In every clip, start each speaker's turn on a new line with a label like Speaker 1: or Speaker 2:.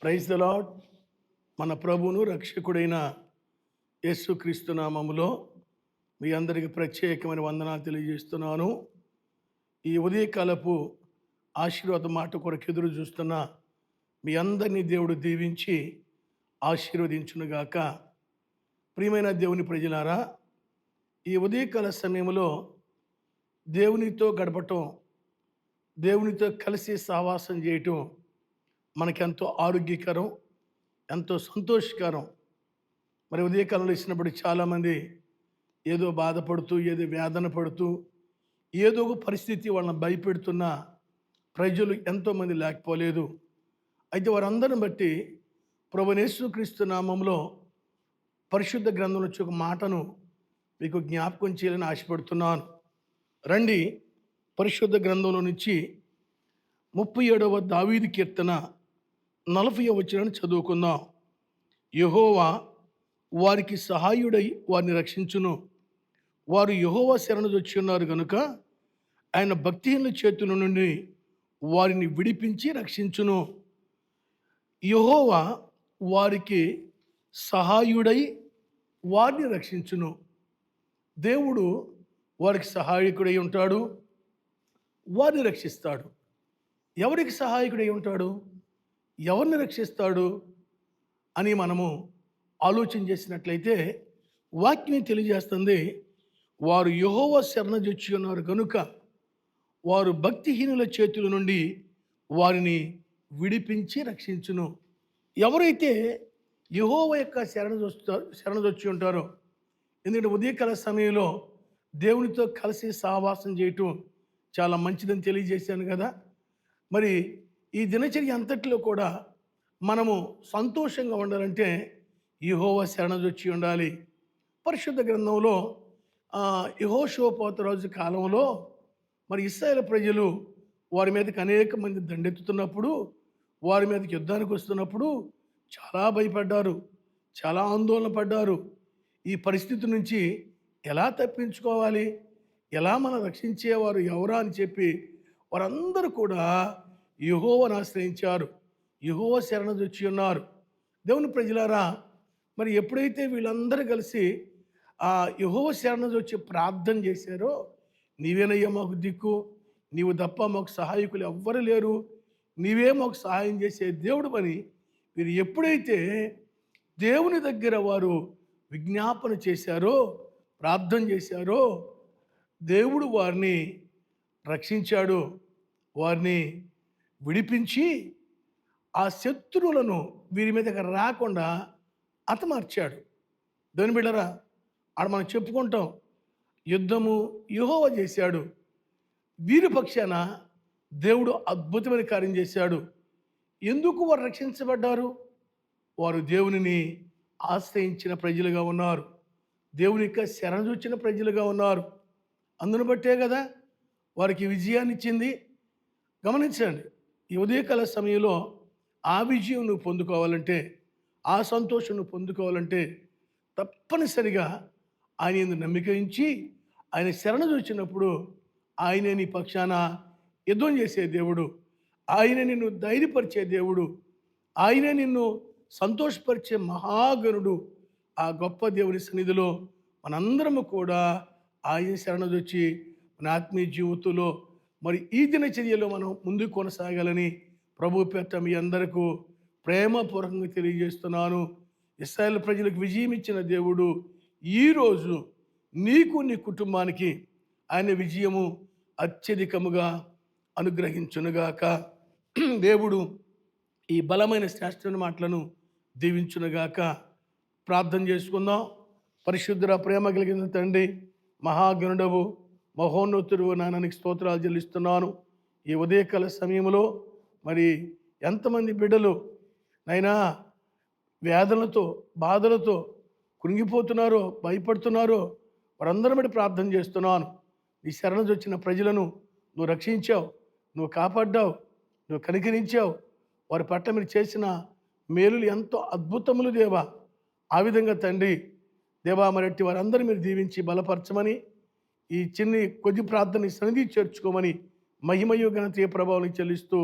Speaker 1: Praise the lord. మన ప్రభువును రక్షకుడైన యేసుక్రీస్తు నామములో మీ అందరికీ ప్రత్యేకమైన వందనాలు తెలియజేస్తున్నాను. ఈ ఉదయకాలపు ఆశీర్వాద మాట కొరకు ఎదురు చూస్తున్న మీ అందరినీ దేవుడు దీవించి ఆశీర్వదించునుగాక. ప్రియమైన దేవుని ప్రజలారా, ఈ ఉదయకాల సమయంలో దేవునితో గడపటం, దేవునితో కలిసి సహవాసం చేయటం మనకెంతో ఆరోగ్యకరం, ఎంతో సంతోషకరం. మరి ఉదయకాలంలో ఇచ్చినప్పుడు చాలామంది ఏదో బాధపడుతూ, ఏదో వేదన పడుతూ, ఏదో ఒక పరిస్థితి వాళ్ళని భయపెడుతున్న ప్రజలు ఎంతోమంది లేకపోలేదు. అయితే వారందరిని బట్టి ప్రభువైన యేసుక్రీస్తు నామములో పరిశుద్ధ గ్రంథంలో నుంచి ఒక మాటను మీకు జ్ఞాపకం చేయాలని ఆశపడుతున్నాను. రండి, పరిశుద్ధ గ్రంథంలో నుంచి 37వ దావీదు కీర్తన 40వ వచనాన్ని చదువుకుందాం. యెహోవా వారికి సహాయుడై వారిని రక్షించును. వారు యెహోవా శరణుజొచ్చి ఉన్నారు గనుక ఆయన భక్తిహీనుల చేతుల నుండి వారిని విడిపించి రక్షించును. యెహోవా వారికి సహాయుడై వారిని రక్షించును. దేవుడు వారికి సహాయకుడై ఉంటాడు, వారిని రక్షిస్తాడు. ఎవరికి సహాయకుడై ఉంటాడు, ఎవరిని రక్షిస్తాడు అని మనము ఆలోచన చేసినట్లయితే వాక్యం తెలియజేస్తుంది, వారు యెహోవా శరణుజొచ్చి ఉన్నారు కనుక వారు భక్తిహీనుల చేతుల నుండి వారిని విడిపించి రక్షించును. ఎవరైతే యెహోవా యొక్క శరణుజొచ్చి ఉంటారో, ఎందుకంటే ఉదయకాల సమయంలో దేవునితో కలిసి సహవాసం చేయటం చాలా మంచిదని తెలియజేశాను కదా. మరి ఈ దినచర్య అంతట్లో కూడా మనము సంతోషంగా ఉండాలంటే యెహోవా శరణుజొచ్చి ఉండాలి. పరిశుద్ధ గ్రంథంలో యెహోషువపాతు రాజు కాలంలో మరి ఇశ్రాయేలు ప్రజలు వారి మీదకి అనేక మంది దండెత్తుతున్నప్పుడు, వారి మీదకి యుద్ధానికి వస్తున్నప్పుడు చాలా భయపడ్డారు, చాలా ఆందోళన పడ్డారు. ఈ పరిస్థితి నుంచి ఎలా తప్పించుకోవాలి, ఎలా మనం రక్షించేవారు ఎవరా అని చెప్పి వారందరూ కూడా యెహోవాను ఆశ్రయించారు, యెహోవా శరణుజొచ్చి ఉన్నారు. దేవుని ప్రజలారా, మరి ఎప్పుడైతే వీళ్ళందరూ కలిసి ఆ యెహోవా శరణుజొచ్చి ప్రార్థన చేశారో, నీవేనయ్యా మాకు దిక్కు, నీవు తప్ప మాకు సహాయకులు ఎవ్వరు లేరు, నీవే మాకు సహాయం చేసే దేవుడు అని వీరు ఎప్పుడైతే దేవుని దగ్గర వారు విజ్ఞాపన చేశారో, ప్రార్థన చేశారో, దేవుడు వారిని రక్షించాడు, వారిని విడిపించి ఆ శత్రువులను వీరి మీదకి రాకుండా హతమార్చాడు. దేవుని బిడ్డరా, ఆడ మనం చెప్పుకుంటాం, యుద్ధము యెహోవా చేశాడు, వీరి పక్షాన దేవుడు అద్భుతమైన కార్యం చేశాడు. ఎందుకు వారు రక్షించబడ్డారు? వారు దేవునిని ఆశ్రయించిన ప్రజలుగా ఉన్నారు, దేవుని యొక్క శరణుజొచ్చిన ప్రజలుగా ఉన్నారు. అందును బట్టే కదా వారికి విజయాన్ని ఇచ్చింది. గమనించండి, ఈ ఉదయకాల సమయంలో ఆ విజయం నువ్వు పొందుకోవాలంటే, ఆ సంతోషం నువ్వు పొందుకోవాలంటే తప్పనిసరిగా ఆయన యందు నమ్మిక ఉంచి ఆయన శరణుజొచ్చినప్పుడు ఆయనే నీ పక్షాన యుద్ధం చేసే దేవుడు, ఆయనే నిన్ను ధైర్యపరిచే దేవుడు, ఆయనే నిన్ను సంతోషపరిచే మహాగణుడు. ఆ గొప్ప దేవుని సన్నిధిలో మనందరము కూడా ఆయన శరణుజొచ్చి మన ఆత్మీయ జీవితంలో మరి ఈ దినచర్యలో మనం ముందుకు కొనసాగాలని ప్రభు పేరిట మీ అందరికీ ప్రేమపూర్వకంగా తెలియజేస్తున్నాను. ఇశ్రాయేలు ప్రజలకు విజయం ఇచ్చిన దేవుడు ఈరోజు నీకు, నీ కుటుంబానికి ఆయన విజయము అత్యధికముగా అనుగ్రహించునుగాక. దేవుడు ఈ బలమైన శ్రేష్టమైన మాటలను దీవించునుగాక. ప్రార్థన చేసుకుందాం. పరిశుద్ధ ప్రేమ కలిగిన తండ్రి, మహాగణుడవు, మహోన్నతుడు నాయనానికి స్తోత్రాలు చెల్లిస్తున్నాను. ఈ ఉదయకాల సమయంలో మరి ఎంతమంది బిడ్డలు నైనా వేదనలతో, బాధలతో కృంగిపోతున్నారో, భయపడుతున్నారో వారందరి బట్టి ప్రార్థన చేస్తున్నాను. నీ శరణుజొచ్చిన ప్రజలను నువ్వు రక్షించావు, నువ్వు కాపాడ్డావు, నువ్వు కనికరించావు. వారి పట్ల మీరు చేసిన మేలులు ఎంతో అద్భుతములు దేవా. ఆ విధంగా తండ్రి దేవా, మరట్టి వారందరూ మీరు దీవించి బలపరచమని, ఈ చిన్ని కొద్ది ప్రార్థన సన్నిధి చేర్చుకోమని మహిమయు ఘనత ప్రభావం చెల్లిస్తూ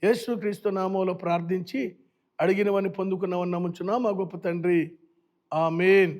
Speaker 1: యేసుక్రీస్తు నామములో ప్రార్థించి అడిగినవన్నీ పొందుకున్నామని నమ్ముచున్నాం మా గొప్ప తండ్రి. ఆమేన్.